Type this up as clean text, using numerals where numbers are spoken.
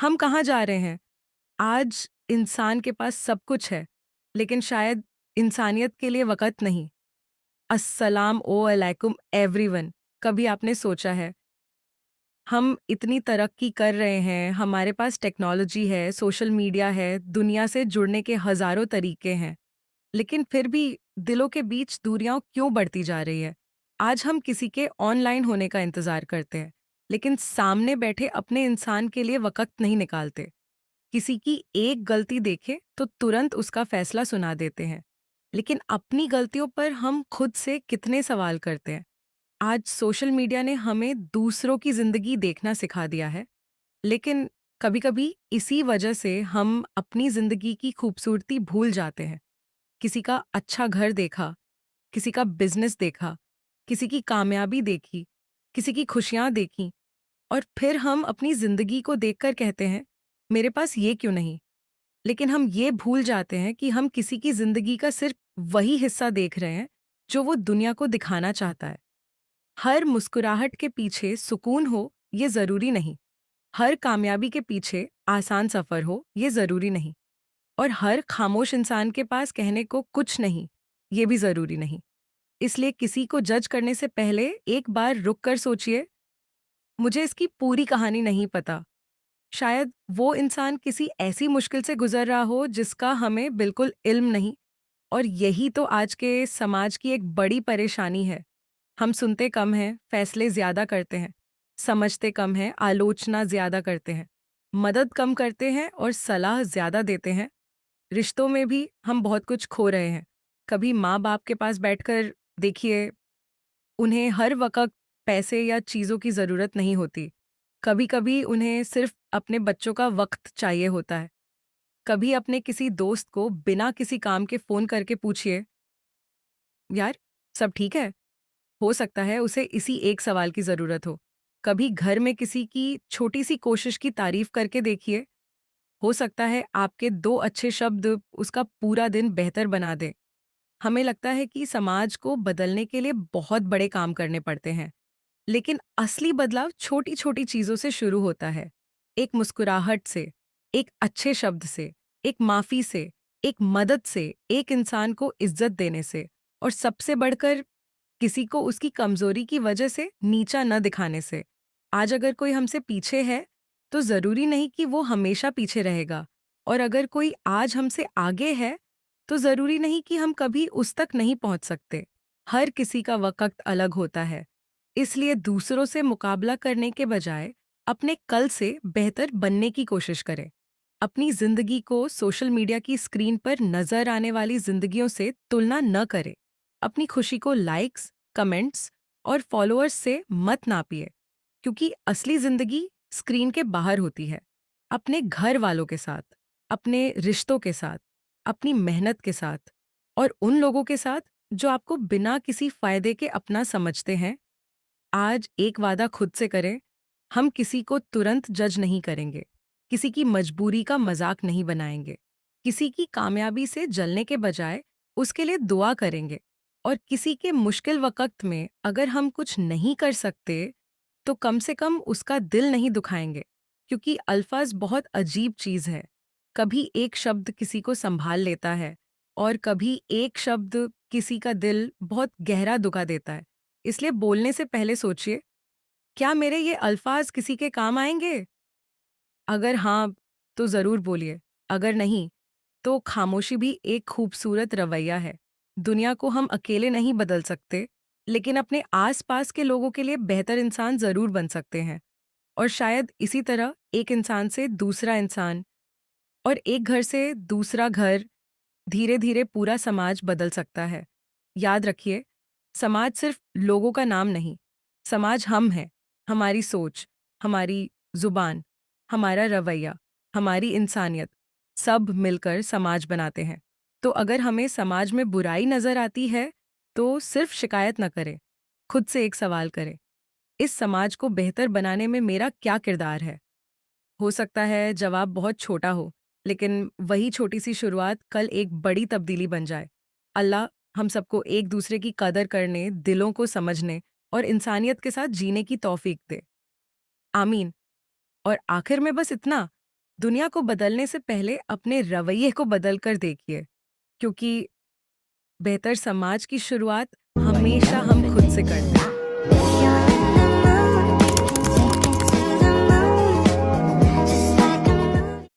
हम कहाँ जा रहे हैं? आज इंसान के पास सब कुछ है, लेकिन शायद इंसानियत के लिए वक़्त नहीं। अस्सलाम ओ अलैकुम एवरीवन। कभी आपने सोचा है, हम इतनी तरक्की कर रहे हैं, हमारे पास टेक्नोलॉजी है, सोशल मीडिया है, दुनिया से जुड़ने के हज़ारों तरीके हैं, लेकिन फिर भी दिलों के बीच दूरियां क्यों बढ़ती जा रही है? आज हम किसी के ऑनलाइन होने का इंतज़ार करते हैं, लेकिन सामने बैठे अपने इंसान के लिए वक़्त नहीं निकालते। किसी की एक गलती देखे तो तुरंत उसका फैसला सुना देते हैं, लेकिन अपनी गलतियों पर हम खुद से कितने सवाल करते हैं? आज सोशल मीडिया ने हमें दूसरों की जिंदगी देखना सिखा दिया है, लेकिन कभी-कभी इसी वजह से हम अपनी जिंदगी की खूबसूरती भूल जाते हैं। किसी का अच्छा घर देखा, किसी का बिजनेस देखा, किसी की कामयाबी देखी, किसी की खुशियां देखी, और फिर हम अपनी जिंदगी को देखकर कहते हैं, मेरे पास ये क्यों नहीं? लेकिन हम ये भूल जाते हैं कि हम किसी की जिंदगी का सिर्फ वही हिस्सा देख रहे हैं जो वो दुनिया को दिखाना चाहता है। हर मुस्कुराहट के पीछे सुकून हो, ये जरूरी नहीं। हर कामयाबी के पीछे आसान सफर हो, ये जरूरी नहीं। और हर खामोश इंसान के पास कहने को कुछ नहीं, ये भी जरूरी नहीं। इसलिए किसी को जज करने से पहले एक बार रुक कर सोचिए, मुझे इसकी पूरी कहानी नहीं पता। शायद वो इंसान किसी ऐसी मुश्किल से गुजर रहा हो जिसका हमें बिल्कुल इल्म नहीं। और यही तो आज के समाज की एक बड़ी परेशानी है। हम सुनते कम हैं, फैसले ज़्यादा करते हैं, समझते कम हैं, आलोचना ज़्यादा करते हैं, मदद कम करते हैं और सलाह ज़्यादा देते हैं। रिश्तों में भी हम बहुत कुछ खो रहे हैं। कभी माँ-बाप के पास बैठकर देखिए, उन्हें हर वक़्त पैसे या चीज़ों की ज़रूरत नहीं होती। कभी-कभी उन्हें सिर्फ़ अपने बच्चों का वक़्त चाहिए होता है। कभी अपने किसी दोस्त को बिना किसी काम के फ़ोन करके पूछिए, यार, सब ठीक है? हो सकता है उसे इसी एक सवाल की ज़रूरत हो। कभी घर में किसी की छोटी-सी कोशिश की तारीफ़ करके देखिए, हो सकता है आपके 2 अच्छे शब्द उसका पूरा दिन बेहतर बना दें। हमें लगता है कि समाज को बदलने के लिए बहुत बड़े काम करने पड़ते हैं, लेकिन असली बदलाव छोटी-छोटी चीज़ों से शुरू होता है। एक मुस्कुराहट से, एक अच्छे शब्द से, एक माफ़ी से, एक मदद से, एक इंसान को इज़्ज़त देने से, और सबसे बढ़कर किसी को उसकी कमज़ोरी की वजह से नीचा न दिखाने से। आज अगर कोई हमसे पीछे है, तो ज़रूरी नहीं कि वो हमेशा पीछे रहेगा, और अगर कोई आज हमसे आगे है, तो ज़रूरी नहीं कि हम कभी उस तक नहीं पहुँच सकते। हर किसी का वक़्त अलग होता है, इसलिए दूसरों से मुकाबला करने के बजाय अपने कल से बेहतर बनने की कोशिश करें। अपनी ज़िंदगी को सोशल मीडिया की स्क्रीन पर नज़र आने वाली ज़िंदगियों से तुलना न करें। अपनी खुशी को लाइक्स, कमेंट्स और फॉलोअर्स से मत नापिए, क्योंकि असली ज़िंदगी स्क्रीन के बाहर होती है। अपने घर वालों के साथ, अपने रिश्तों के साथ, अपनी मेहनत के साथ, और उन लोगों के साथ जो आपको बिना किसी फ़ायदे के अपना समझते हैं। आज एक वादा खुद से करें, हम किसी को तुरंत जज नहीं करेंगे, किसी की मजबूरी का मजाक नहीं बनाएंगे, किसी की कामयाबी से जलने के बजाय उसके लिए दुआ करेंगे, और किसी के मुश्किल वक़्त में अगर हम कुछ नहीं कर सकते, तो कम से कम उसका दिल नहीं दुखाएंगे, क्योंकि अल्फाज बहुत अजीब चीज़ है। कभी एक शब्द किसी को संभाल लेता है, और कभी एक शब्द किसी का दिल बहुत गहरा दुखा देता है। इसलिए बोलने से पहले सोचिए, क्या मेरे ये अल्फाज किसी के काम आएंगे? अगर हाँ, तो ज़रूर बोलिए। अगर नहीं, तो खामोशी भी एक खूबसूरत रवैया है। दुनिया को हम अकेले नहीं बदल सकते, लेकिन अपने आस-पास के लोगों के लिए बेहतर इंसान ज़रूर बन सकते हैं। और शायद इसी तरह एक इंसान से दूसरा इंसान, और एक घर से दूसरा घर, धीरे-धीरे पूरा समाज बदल सकता है। याद रखिए, समाज सिर्फ लोगों का नाम नहीं, समाज हम हैं, हमारी सोच, हमारी ज़ुबान, हमारा रवैया, हमारी इंसानियत, सब मिलकर समाज बनाते हैं। तो अगर हमें समाज में बुराई नज़र आती है, तो सिर्फ शिकायत न करें, खुद से एक सवाल करें, इस समाज को बेहतर बनाने में मेरा क्या किरदार है? हो सकता है जवाब बहुत छोटा हो, लेकिन वही छोटी-सी शुरुआत कल एक बड़ी तब्दीली बन जाए। अल्लाह हम सबको एक दूसरे की कदर करने, दिलों को समझने और इंसानियत के साथ जीने की तौफीक दे। आमीन। और आखिर में बस इतना, दुनिया को बदलने से पहले अपने रवैये को बदल कर देखिए, क्योंकि बेहतर समाज की शुरुआत हमेशा हम खुद से करते हैं।